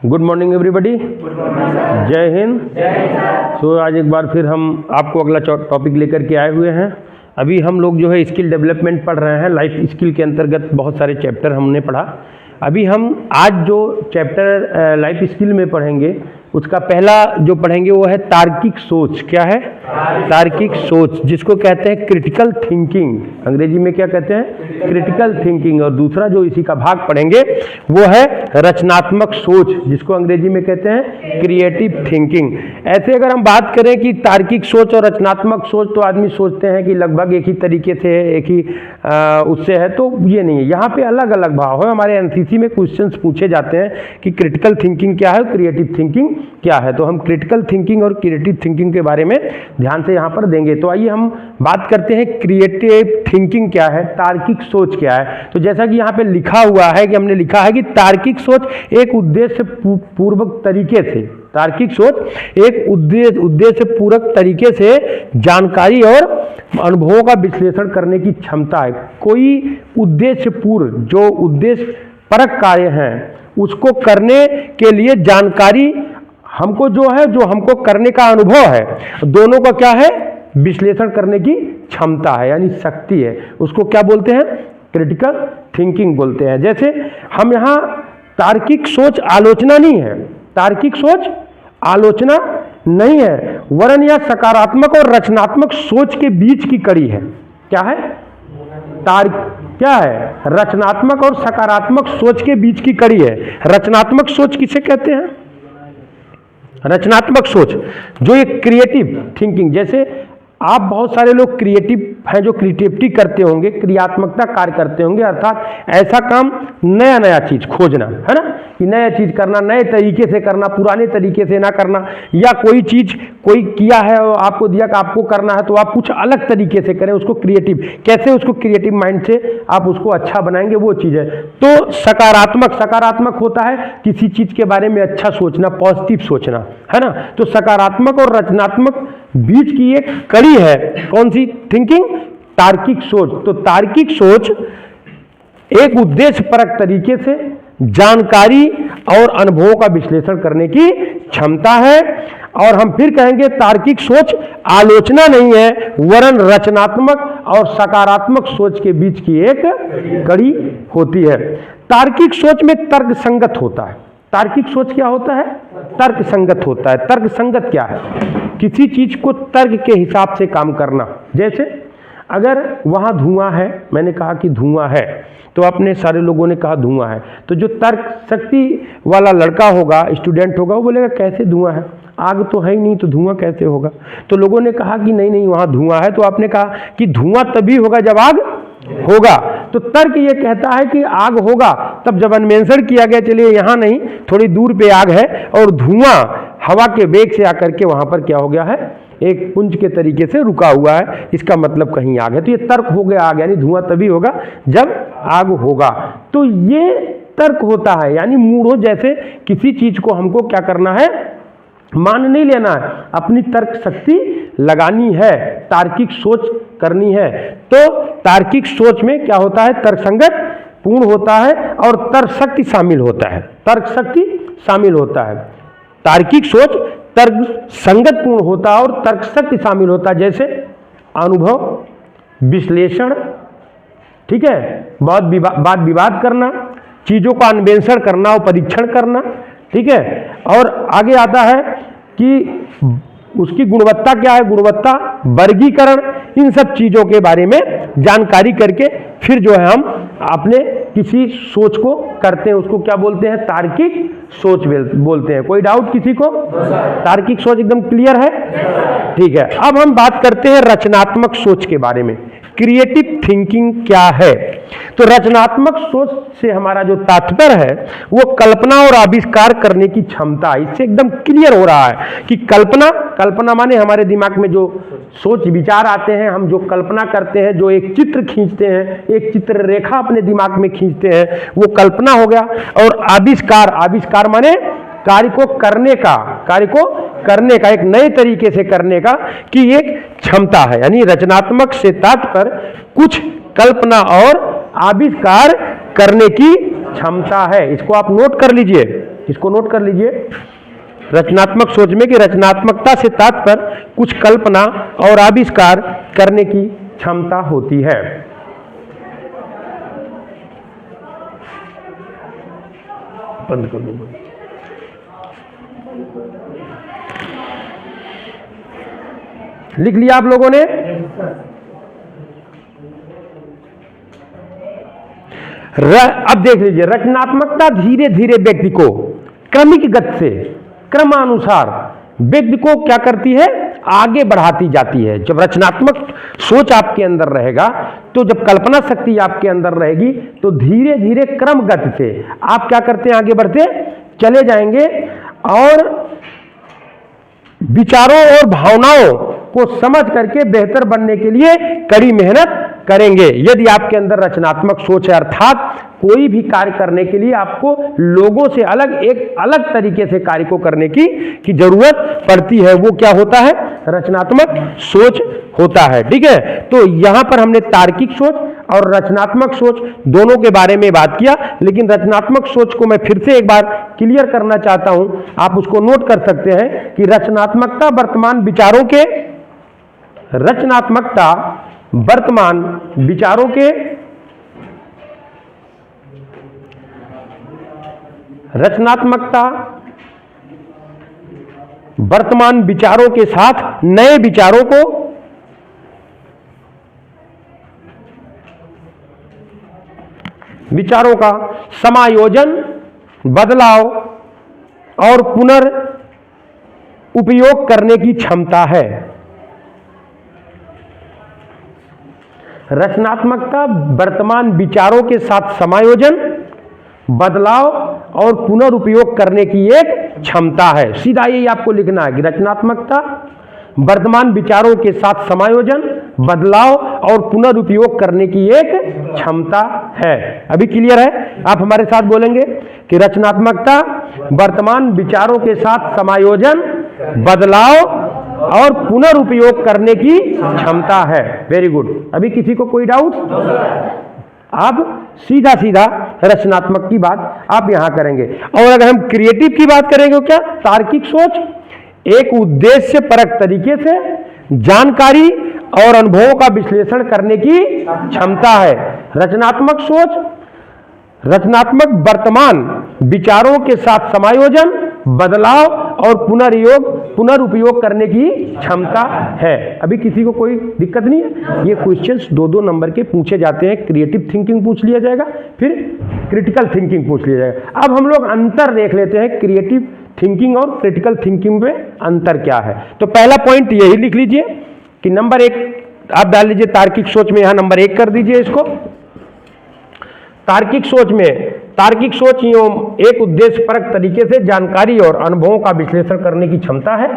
Good morning everybody. जय हिंद। सो आज एक बार फिर हम आपको अगला टॉपिक लेकर के आए हुए हैं। अभी हम लोग जो है स्किल डेवलपमेंट पढ़ रहे हैं। लाइफ स्किल के अंतर्गत बहुत सारे चैप्टर हमने पढ़ा। अभी हम आज जो चैप्टर लाइफ स्किल में पढ़ेंगे उसका पहला जो पढ़ेंगे वो है तार्किक सोच। क्या है? तार्किक सोच, जिसको कहते हैं क्रिटिकल थिंकिंग। अंग्रेजी में क्या कहते हैं? Critical thinking. और दूसरा जो इसी का भाग पढ़ेंगे वो है रचनात्मक सोच, जिसको अंग्रेजी में कहते हैं क्रिएटिव थिंकिंग। ऐसे अगर हम बात करें कि तार्किक सोच और रचनात्मक सोच, तो आदमी सोचते हैं कि लगभग एक ही तरीके से, एक ही उससे है, तो ये नहीं है। यहाँ पे अलग अलग भाव है। हमारे एनसीसी में क्वेश्चंस पूछे जाते हैं कि क्रिटिकल थिंकिंग क्या है, क्रिएटिव थिंकिंग क्या है। तो हम क्रिटिकल थिंकिंग और क्रिएटिव थिंकिंग के बारे में ध्यान से यहाँ पर देंगे। तो आइए हम बात करते हैं क्रिएटिव थिंकिंग क्या है, तार्किक सोच क्या है। तो जैसा कि यहाँ पे लिखा हुआ है कि हमने लिखा है कि तार्किक सोच एक उद्देश्य पूर्वक तरीके से, तार्किक सोच एक उद्देश्य पूर्वक तरीके से जानकारी और अनुभवों का विश्लेषण करने की क्षमता है। कोई उद्देश्य पूर्व, जो उद्देश्य परक कार्य हैं उसको करने के लिए जानकारी हमको जो है, जो हमको करने का अनुभव है, दोनों का क्या है? विश्लेषण करने की क्षमता है, यानी शक्ति है। उसको क्या बोलते हैं? क्रिटिकल थिंकिंग बोलते हैं। जैसे हम यहाँ तार्किक सोच आलोचना नहीं है, तार्किक सोच आलोचना नहीं है, वरन यह सकारात्मक और रचनात्मक सोच के बीच की कड़ी है। क्या है? क्या है? रचनात्मक और सकारात्मक सोच के बीच की कड़ी है। रचनात्मक सोच किसे कहते हैं? रचनात्मक सोच जो एक क्रिएटिव थिंकिंग, जैसे आप बहुत सारे लोग क्रिएटिव हैं जो क्रिएटिविटी करते होंगे, क्रियात्मकता कार्य करते होंगे, अर्थात ऐसा काम नया नया चीज खोजना, है ना, कि नया चीज करना, नए तरीके से करना, पुराने तरीके से ना करना। या कोई चीज कोई किया है और आपको दिया कि आपको करना है, तो आप कुछ अलग तरीके से करें उसको। क्रिएटिव कैसे, उसको क्रिएटिव माइंड से आप उसको अच्छा बनाएंगे, वो चीज है। तो सकारात्मक होता है किसी चीज के बारे में अच्छा सोचना, पॉजिटिव सोचना, है ना। तो सकारात्मक और रचनात्मक बीच की एक कड़ी है। कौन सी थिंकिंग? तार्किक सोच। तो तार्किक सोच एक उद्देश्य परक तरीके से जानकारी और अनुभवों का विश्लेषण करने की क्षमता है। और हम फिर कहेंगे तार्किक सोच आलोचना नहीं है, वरन रचनात्मक और सकारात्मक सोच के बीच की एक कड़ी होती है। तार्किक सोच में तर्क संगत होता है। तार्किक सोच क्या होता है? तर्क संगत होता है। तर्क संगत क्या है? किसी चीज को तर्क के हिसाब से काम करना। जैसे अगर वहां धुआं है, मैंने कहा कि धुआं है, तो अपने सारे लोगों ने कहा धुआं है, तो जो तर्क शक्ति वाला लड़का होगा, स्टूडेंट होगा, वो बोलेगा कैसे धुआं है, आग तो है ही नहीं, तो धुआं कैसे होगा। तो लोगों ने कहा कि नहीं नहीं वहां धुआं है, तो आपने कहा कि धुआं तभी होगा जब आग होगा। तो तर्क ये कहता है कि आग होगा तब जब अन्वेषण किया गया, चलिए यहां नहीं, थोड़ी दूर पे आग है और धुआं हवा के वेग से आकर के वहां पर क्या हो गया है, एक पुंज के तरीके से रुका हुआ है, इसका मतलब कहीं आग है। तो ये तर्क हो गया आग, यानी धुआं तभी होगा जब आग होगा। तो ये तर्क होता है, यानी मूढ़ों जैसे किसी चीज को हमको क्या करना है, मान नहीं लेना है, अपनी तर्क शक्ति लगानी है, तार्किक सोच करनी है। तो तार्किक सोच में क्या होता है? तर्क संगत पूर्ण होता है और तर्क शक्ति शामिल होता है। तर्क शक्ति शामिल होता है। तार्किक सोच तर्क संगत पूर्ण होता है और तर्क शक्ति शामिल होता है। जैसे अनुभव, विश्लेषण, ठीक है, वाद विवाद करना, चीजों का अन्वेषण करना और परीक्षण करना, ठीक है। और आगे आता है कि उसकी गुणवत्ता क्या है, गुणवत्ता, वर्गीकरण, इन सब चीजों के बारे में जानकारी करके फिर जो है हम अपने किसी सोच को करते हैं, उसको क्या बोलते हैं? तार्किक सोच बोलते हैं। कोई डाउट किसी को? तार्किक सोच एकदम क्लियर है? ठीक है। अब हम बात करते हैं रचनात्मक सोच के बारे में। क्रिएटिव थिंकिंग क्या है? तो रचनात्मक सोच से हमारा जो तात्पर्य है वो कल्पना और आविष्कार करने की क्षमता। इससे एकदम क्लियर हो रहा है कि कल्पना माने हमारे दिमाग में जो सोच विचार आते हैं, हम जो कल्पना करते हैं, जो एक चित्र खींचते हैं, एक चित्र रेखा अपने दिमाग में खींचते हैं, वो कल्पना हो गया। और आविष्कार माने कार्य को करने का एक नए तरीके से करने का की एक क्षमता है। यानी रचनात्मक से तात्पर्य कुछ कल्पना और आविष्कार करने की क्षमता है। इसको आप नोट कर लीजिए। इसको नोट कर लीजिए। रचनात्मक सोच में कि रचनात्मकता से तात्पर्य कुछ कल्पना और आविष्कार करने की क्षमता होती है। बंद कर दो। लिख लिया आप लोगों ने? अब देख लीजिए, रचनात्मकता धीरे धीरे व्यक्ति को क्रमिक गति से, क्रमानुसार व्यक्ति को क्या करती है, आगे बढ़ाती जाती है। जब रचनात्मक सोच आपके अंदर रहेगा, तो जब कल्पना शक्ति आपके अंदर रहेगी, तो धीरे धीरे क्रम गति से आप क्या करते हैं, आगे बढ़ते चले जाएंगे और विचारों और भावनाओं को समझ करके बेहतर बनने के लिए कड़ी मेहनत करेंगे। यदि आपके अंदर रचनात्मक सोच है, अर्थात कोई भी कार्य करने के लिए आपको लोगों से अलग, एक अलग तरीके से कार्य को करने की जरूरत पड़ती है, वो क्या होता है, रचनात्मक सोच होता है। ठीक है, तो यहां पर हमने तार्किक सोच और रचनात्मक सोच दोनों के बारे में बात किया, लेकिन रचनात्मक सोच को मैं फिर से एक बार क्लियर करना चाहता हूं, आप उसको नोट कर सकते हैं कि रचनात्मकता वर्तमान विचारों के, रचनात्मकता वर्तमान विचारों के, रचनात्मकता वर्तमान विचारों के साथ नए विचारों को विचारों का समायोजन, बदलाव और पुनर्उपयोग करने की क्षमता है। रचनात्मकता वर्तमान विचारों के साथ समायोजन, बदलाव और पुनर्उपयोग करने की एक क्षमता है। सीधा यही आपको लिखना है कि रचनात्मकता वर्तमान विचारों के साथ समायोजन, बदलाव और पुनर्उपयोग करने की एक क्षमता है। अभी क्लियर है? आप हमारे साथ बोलेंगे कि रचनात्मकता वर्तमान विचारों के साथ समायोजन, बदलाव और पुनर्उपयोग करने की क्षमता है। Very good. अभी किसी को कोई डाउट? अब सीधा सीधा रचनात्मक की बात आप यहां करेंगे। और अगर हम क्रिएटिव की बात करेंगे, क्या तार्किक सोच एक उद्देश्य परक तरीके से जानकारी और अनुभवों का विश्लेषण करने की क्षमता है। रचनात्मक सोच रचनात्मक वर्तमान विचारों के साथ समायोजन, बदलाव और पुनर्उपयोग करने की क्षमता है। अभी किसी को कोई दिक्कत नहीं है? ये क्वेश्चंस 2-2 नंबर के पूछे जाते हैं। क्रिएटिव थिंकिंग पूछ लिया जाएगा, फिर क्रिटिकल थिंकिंग पूछ लिया जाएगा। अब हम लोग अंतर देख लेते हैं, क्रिएटिव थिंकिंग और क्रिटिकल थिंकिंग में अंतर क्या है। तो पहला पॉइंट यही लिख लीजिए कि नंबर 1 आप डाल लीजिए, तार्किक सोच में यहां नंबर 1 कर दीजिए इसको। तार्किक सोच में, तार्किक सोच एक उद्देश्य परक तरीके से जानकारी और अनुभवों का विश्लेषण करने की क्षमता है।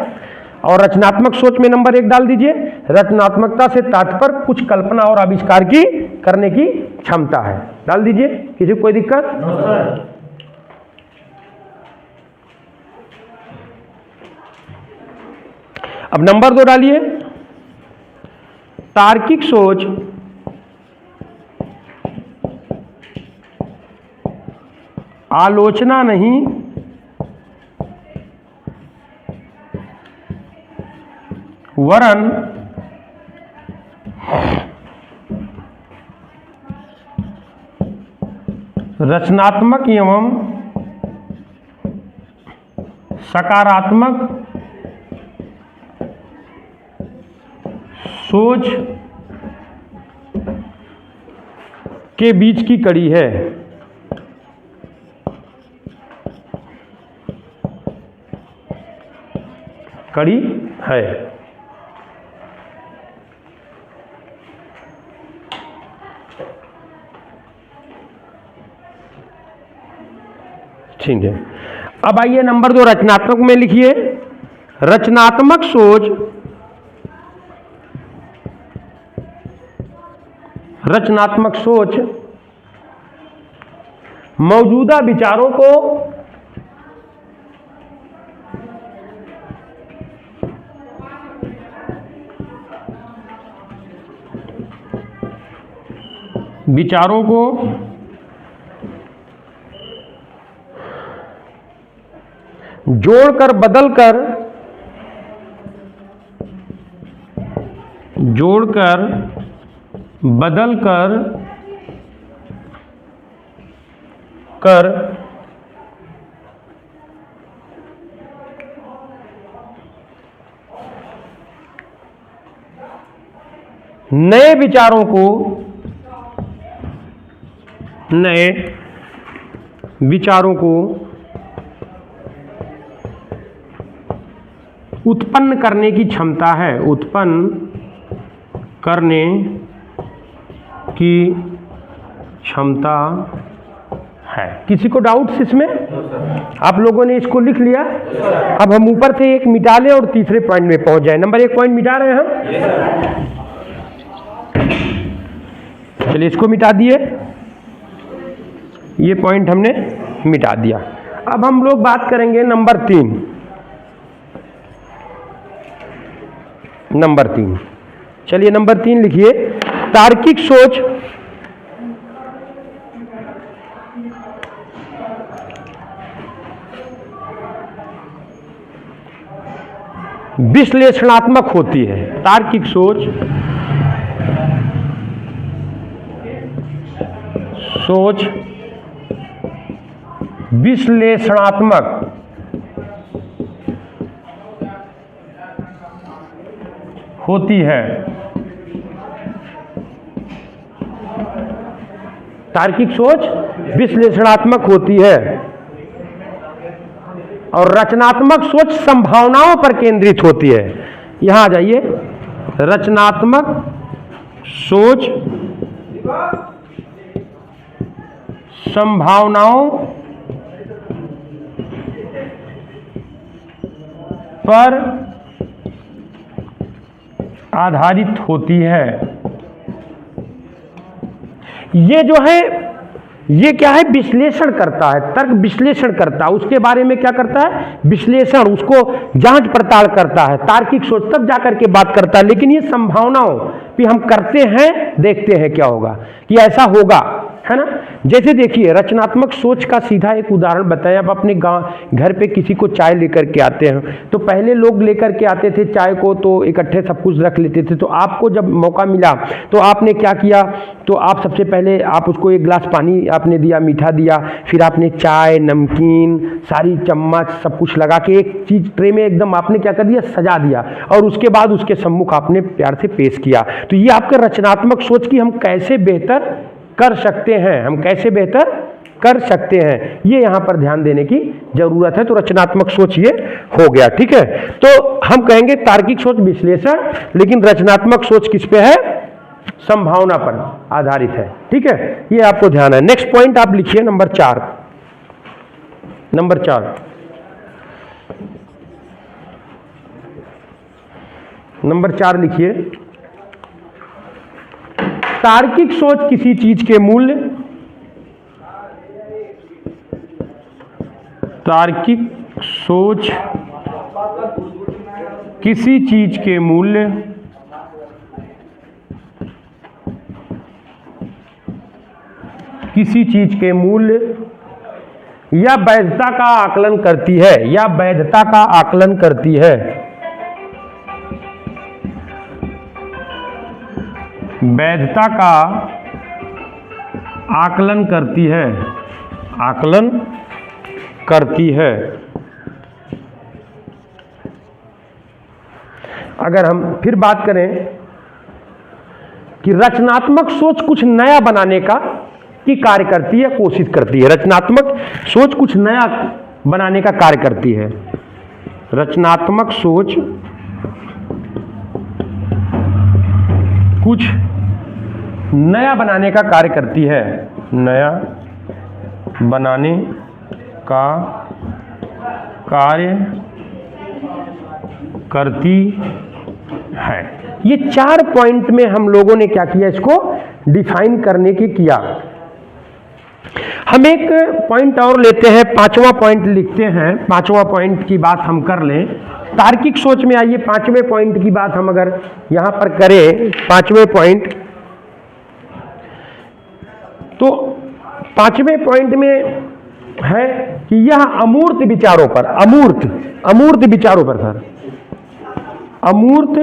और रचनात्मक सोच में नंबर 1 डाल दीजिए, रचनात्मकता से तात्पर्य कुछ कल्पना और आविष्कार की करने की क्षमता है। डाल दीजिए, किसी को कोई दिक्कत? अब नंबर 2 डालिए, तार्किक सोच आलोचना नहीं वरन रचनात्मक एवं सकारात्मक सोच के बीच की कड़ी है। कड़ी है। ठीक है, अब आइए नंबर 2 रचनात्मक में लिखिए। रचनात्मक सोच मौजूदा विचारों को जोड़कर बदलकर नए विचारों को उत्पन्न करने की क्षमता है, किसी को डाउट्स इसमें? आप लोगों ने इसको लिख लिया? अब हम ऊपर से एक मिटा लें और तीसरे पॉइंट में पहुंच जाए। नंबर 1 पॉइंट मिटा रहे हैं हम। चलिए इसको मिटा दिए, ये पॉइंट हमने मिटा दिया। अब हम लोग बात करेंगे नंबर 3। चलिए नंबर 3 लिखिए। तार्किक सोच विश्लेषणात्मक होती है। तार्किक सोच विश्लेषणात्मक होती है। तार्किक सोच विश्लेषणात्मक होती है और रचनात्मक सोच संभावनाओं पर केंद्रित होती है। यहां आ जाइए। रचनात्मक सोच संभावनाओं पर आधारित होती है। ये जो है, ये क्या है? विश्लेषण करता है, तर्क विश्लेषण करता है। उसके बारे में क्या करता है? विश्लेषण, उसको जांच पड़ताल करता है। तार्किक सोच तब जाकर के बात करता है। लेकिन ये संभावनाओं भी हम करते हैं, देखते हैं क्या होगा, कि ऐसा होगा, है ना। जैसे देखिए, रचनात्मक सोच का सीधा एक उदाहरण बताएं। आप अपने घर पे किसी को चाय लेकर के आते हैं, तो पहले लोग लेकर के आते थे चाय को, तो इकट्ठे सब कुछ रख लेते थे। तो आपको जब मौका मिला तो आपने क्या किया? तो आप सबसे पहले आप उसको एक गिलास पानी आपने दिया, मीठा दिया, फिर आपने चाय, नमकीन, सारी चम्मच सब कुछ लगा के एक चीज ट्रे में एकदम आपने क्या कर दिया? सजा दिया, और उसके बाद उसके सम्मुख आपने प्यार से पेश किया। तो ये आपके रचनात्मक सोच की हम कैसे बेहतर कर सकते हैं, हम कैसे बेहतर कर सकते हैं, ये यहां पर ध्यान देने की जरूरत है। तो रचनात्मक सोच ये हो गया, ठीक है। तो हम कहेंगे तार्किक सोच विश्लेषण, लेकिन रचनात्मक सोच किस पे है? संभावना पर आधारित है, ठीक है। ये आपको ध्यान है। नेक्स्ट पॉइंट आप लिखिए नंबर 4। नंबर 4 लिखिए। तार्किक सोच किसी चीज के मूल्य, तार्किक सोच किसी चीज के मूल्य या वैधता का आकलन करती है, या वैधता का आकलन करती है। वैधता का आकलन करती है, आकलन करती है। अगर हम फिर बात करें कि रचनात्मक सोच कुछ नया बनाने का की कार्य करती है, कोशिश करती है। रचनात्मक सोच कुछ नया बनाने का कार्य करती है। रचनात्मक सोच कुछ नया बनाने का कार्य करती है, नया बनाने का कार्य करती है। ये 4 पॉइंट में हम लोगों ने क्या किया? इसको डिफाइन करने की किया। हम एक पॉइंट और लेते हैं, 5वां पॉइंट लिखते हैं। 5वां पॉइंट की बात हम कर लें। तार्किक सोच में आइए, 5वें पॉइंट की बात हम अगर यहां पर करें, 5वें पॉइंट, तो 5वें पॉइंट में है कि यह अमूर्त विचारों पर, अमूर्त विचारों पर सर, अमूर्त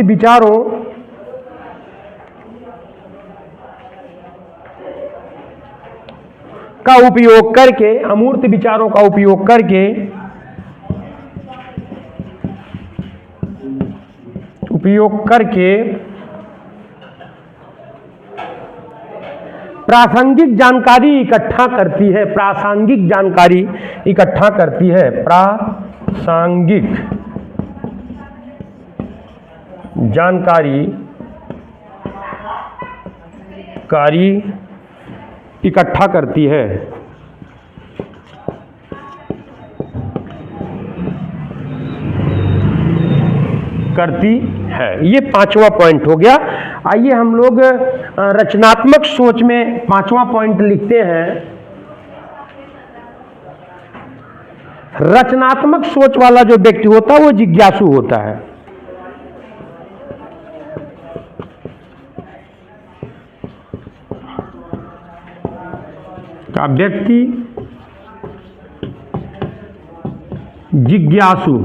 विचारों का उपयोग करके, अमूर्त विचारों का उपयोग करके प्रासंगिक जानकारी इकट्ठा करती है, प्रासंगिक जानकारी इकट्ठा करती है, प्रासंगिक जानकारी इकट्ठा करती है। ये पांचवा पॉइंट हो गया। आइए हम लोग रचनात्मक सोच में पांचवा पॉइंट लिखते हैं। रचनात्मक सोच वाला जो व्यक्ति होता है वो जिज्ञासु होता है। का व्यक्ति जिज्ञासु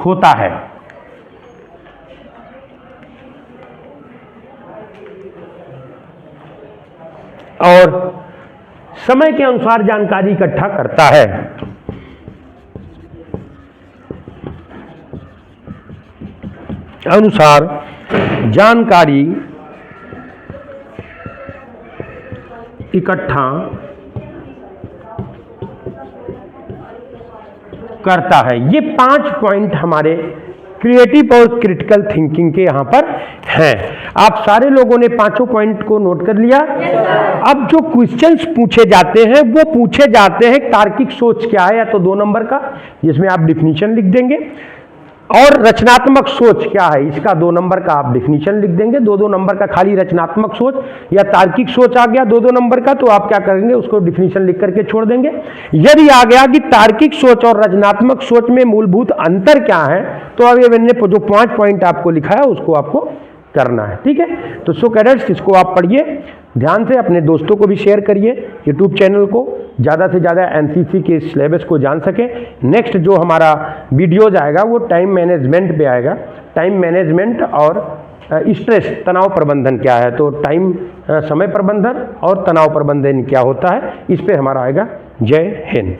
होता है और समय के अनुसार जानकारी इकट्ठा करता है। अनुसार जानकारी इकट्ठा करता है। ये 5 पॉइंट हमारे क्रिएटिव और क्रिटिकल थिंकिंग के यहाँ पर हैं। आप सारे लोगों ने पांचों पॉइंट को नोट कर लिया। अब जो क्वेश्चंस पूछे जाते हैं वो पूछे जाते हैं तार्किक सोच क्या है, या तो 2 नंबर का जिसमें आप डिफिनीशन लिख देंगे, और रचनात्मक सोच क्या है, इसका 2 नंबर का आप डिफिनीशन लिख देंगे। 2-2 नंबर का खाली रचनात्मक सोच या तार्किक सोच आ गया 2-2 नंबर का, तो आप क्या करेंगे, उसको डिफिनीशन लिख करके छोड़ देंगे। यदि आ गया कि तार्किक सोच और रचनात्मक सोच में मूलभूत अंतर क्या है, तो अब ये मैंने जो 5 पॉइंट आपको लिखा है उसको आपको करना है। ठीक है, तो सो कैडेट्स, इसको आप पढ़िए ध्यान से, अपने दोस्तों को भी शेयर करिए यूट्यूब चैनल को, ज़्यादा से ज़्यादा एनसीसी के सिलेबस को जान सकें। नेक्स्ट जो हमारा वीडियोज आएगा वो टाइम मैनेजमेंट पे आएगा। टाइम मैनेजमेंट और स्ट्रेस, तनाव प्रबंधन क्या है, तो टाइम समय प्रबंधन और तनाव प्रबंधन क्या होता है, इस पे हमारा आएगा। जय हिंद।